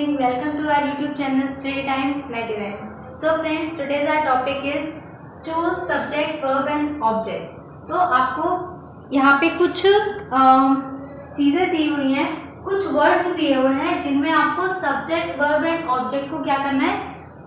evening. Welcome to our YouTube channel Study Time 99. So friends, today's our topic is choose subject, verb and object. तो आपको यहाँ पे कुछ चीज़ें दी हुई हैं, कुछ वर्ड्स दिए हुए हैं जिनमें आपको सब्जेक्ट, वर्ब एंड ऑब्जेक्ट को क्या करना है,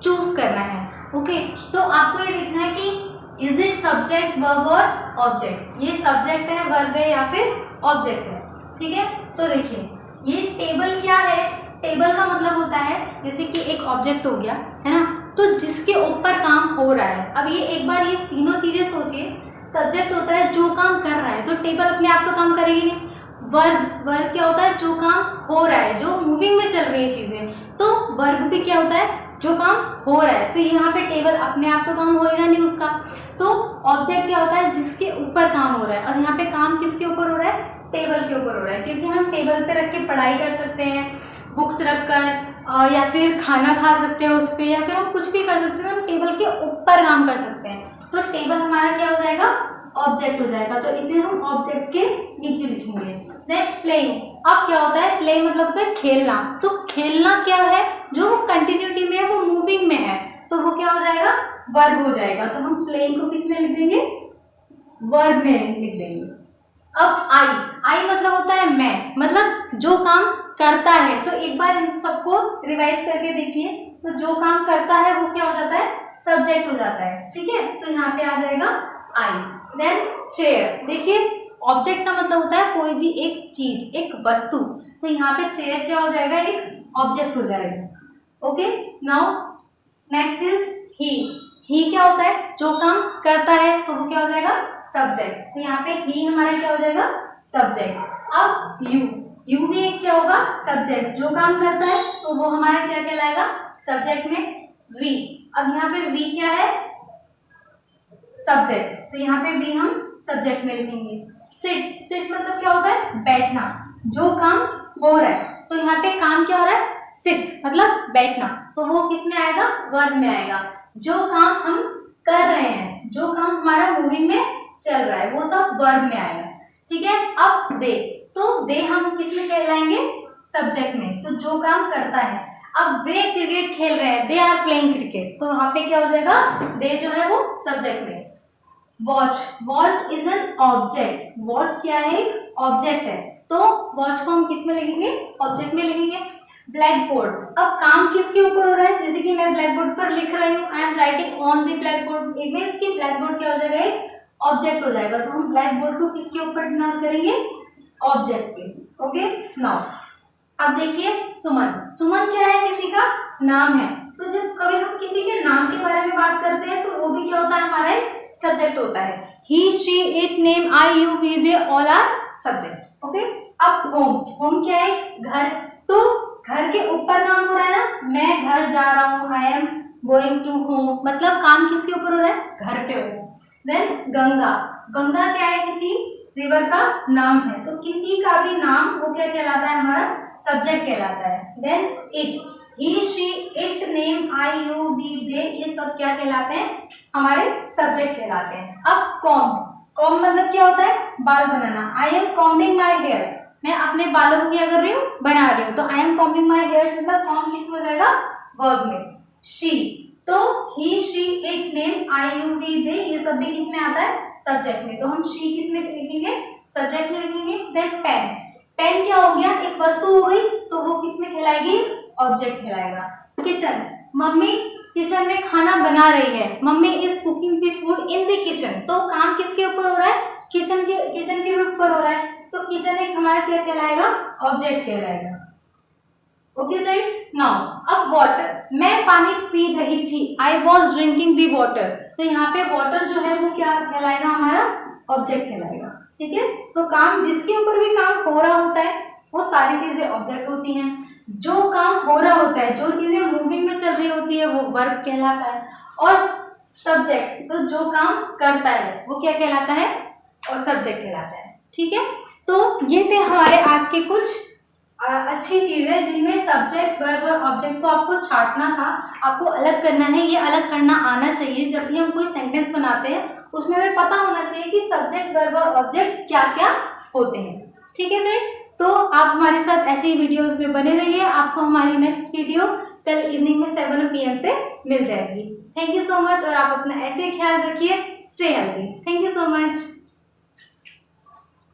चूज करना है. ओके, तो आपको ये देखना है कि इज इट सब्जेक्ट, वर्ब और ऑब्जेक्ट. ये सब्जेक्ट है, वर्ब है या फिर ऑब्जेक्ट है. ठीक है, तो देखिए ये टेबल क्या है. टेबल का मतलब होता है जैसे कि एक ऑब्जेक्ट हो गया है ना, तो जिसके ऊपर काम हो रहा है. अब ये एक बार ये तीनों चीजें सोचिए. सब्जेक्ट होता है जो काम कर रहा है, तो टेबल अपने आप तो काम करेगी नहीं. वर्ब क्या होता है, जो काम हो रहा है, जो मूविंग में चल रही है चीजें. तो वर्ब भी क्या होता है, जो काम हो रहा है. तो यहाँ पे टेबल अपने आप तो काम होएगा नहीं उसका. तो ऑब्जेक्ट क्या होता है, जिसके ऊपर काम हो रहा है. और यहाँ पे काम किसके ऊपर हो रहा है, टेबल के ऊपर हो रहा है. क्योंकि हम टेबल पे रख के पढ़ाई कर सकते हैं, बुक्स रखकर, या फिर खाना खा सकते हैं उस पर, या फिर हम कुछ भी कर सकते हैं. हम टेबल के ऊपर काम कर सकते हैं. तो टेबल हमारा क्या हो जाएगा, ऑब्जेक्ट हो जाएगा. तो इसे हम ऑब्जेक्ट के नीचे लिखेंगे. Than playing. अब क्या होता है, प्ले मतलब होता है खेलना. तो खेलना क्या है, जो कंटिन्यूटी में है, वो मूविंग में है, तो वो क्या हो जाएगा, वर्ब हो जाएगा. तो हम प्लेइंग को किस में लिख देंगे, वर्ब में लिख देंगे. अब आई मतलब होता है मैं, मतलब जो काम करता है. तो एक बार इन सबको रिवाइज करके देखिए. तो जो काम करता है वो क्या हो जाता है, सब्जेक्ट हो जाता है. ठीक है, तो यहाँ पे आ जाएगा आई. Then chair. देखिए ऑब्जेक्ट का मतलब होता है कोई भी एक चीज, एक वस्तु. तो यहाँ पे चेयर क्या हो जाएगा, एक ऑब्जेक्ट हो जाएगा. Okay, now next is he क्या होता है, जो काम करता है, तो वो क्या हो जाएगा, सब्जेक्ट. तो यहाँ पे ही हमारा क्या हो जाएगा, सब्जेक्ट. अब यू भी एक क्या होगा, सब्जेक्ट. जो काम करता है तो वो हमारा क्या कहलाएगा, सब्जेक्ट में. वी. अब यहाँ पे वी क्या है, सब्जेक्ट. तो यहाँ पे वी हम सब्जेक्ट में लिखेंगे. सिट मतलब क्या होता है, बैठना. जो काम हो रहा है, तो यहाँ पे काम क्या हो रहा है, सिट मतलब बैठना. तो वो किस में आएगा, वर्ब में आएगा. जो काम हम कर रहे हैं, जो काम हमारा मूविंग में चल रहा है, वो सब वर्ब में आएगा. ठीक है. अब दे, तो दे हम किस में कहलाएंगे, सब्जेक्ट में. तो जो काम करता है. अब वे क्रिकेट खेल रहे हैं, दे आर प्लेइंग क्रिकेट. तो यहाँ पे क्या हो जाएगा, दे जो है वो सब्जेक्ट में. Watch is an object. Watch क्या है, एक ऑब्जेक्ट है. तो वॉच को हम किस में लिखेंगे, ऑब्जेक्ट में लिखेंगे. Black board. अब काम किसके ऊपर हो रहा है, जैसे कि मैं ब्लैक बोर्ड पर लिख रही हूँ, I am writing on the black board. It means कि ब्लैक बोर्ड क्या हो जाएगा, एक ऑब्जेक्ट हो जाएगा. तो हम ब्लैक बोर्ड को किसके ऊपर डिनोट करेंगे, ऑब्जेक्ट पे. ओके, नाउ अब देखिए सुमन. सुमन क्या है, किसी का नाम है. तो जब कभी हम किसी के नाम के बारे में बात करते हैं, तो वो भी क्या होता है, हमारा एक सब्जेक्ट होता है. He, she, it, name, I, you, we, they all are subject. Okay. अब होम क्या है, घर. तो घर के ऊपर काम हो रहा है ना, मैं घर जा रहा हूँ, I am going to home. मतलब काम किसके ऊपर हो रहा है, घर पे हो. देन गंगा. गंगा क्या है, किसी रिवर का नाम है. तो किसी का भी नाम वो क्या कहलाता है, हमारा सब्जेक्ट कहलाता है. Then it. He, she, it, name, I, you, we, they, ये सब क्या कहलाते हैं, हमारे सब्जेक्ट कहलाते हैं. अब कॉम मतलब क्या होता है, बाल बनाना. I am combing my hairs. मैं अपने बालों को क्या कर रही हूँ, बना रही हूँ. तो I am combing my hairs मतलब कॉम किस में हो जाएगा, वर्ब में. शी. तो he, she, it, name, I, you, we, they, ये सब भी किस में आता है, सब्जेक्ट में. तो हम शी किस में लिखेंगे, सब्जेक्ट में लिखेंगे. Then pen. पेन क्या हो गया, एक वस्तु हो गई, तो वो किस में कहलाएगी, ऑब्जेक्ट कहलाएगा. किचन. मम्मी किचन में खाना बना रही है. Mummy is cooking the food in the kitchen. तो काम किसके ऊपर हो रहा है, किचन के ऊपर हो रहा है. तो किचन एक हमारा क्या कहलाएगा, ऑब्जेक्ट कहलाएगा. ओके फ्रेंड्स, नाउ अब वाटर. मैं पानी पी रही थी, I was drinking the water. तो यहाँ पे वाटर जो है वो क्या कहलाएगा, हमारा ऑब्जेक्ट कहलाएगा. ठीक है. तो काम जिसके ऊपर भी काम हो रहा होता है, वो सारी चीजें ऑब्जेक्ट होती हैं. जो काम हो रहा होता है, जो चीजें मूविंग में चल रही होती है, वो वर्ब कहलाता है. और सब्जेक्ट, तो जो काम करता है वो क्या कहलाता है, और सब्जेक्ट कहलाता है. ठीक है. तो ये थे हमारे आज के कुछ अच्छी चीजें जिनमें सब्जेक्ट, वर्ब और ऑब्जेक्ट को आपको छांटना था, आपको अलग करना है. ये अलग करना आना चाहिए. जब भी हम कोई सेंटेंस बनाते हैं, उसमें हमें पता होना चाहिए कि सब्जेक्ट, वर्ब और ऑब्जेक्ट क्या क्या होते हैं. ठीक है फ्रेंड्स. तो आप हमारे साथ ऐसे ही वीडियोस में बने रहिए। आपको हमारी नेक्स्ट वीडियो कल इवनिंग में 7 PM पे मिल जाएगी। थैंक यू सो मच और आप अपना ऐसे ही ख्याल रखिए। Stay healthy. Thank you so much.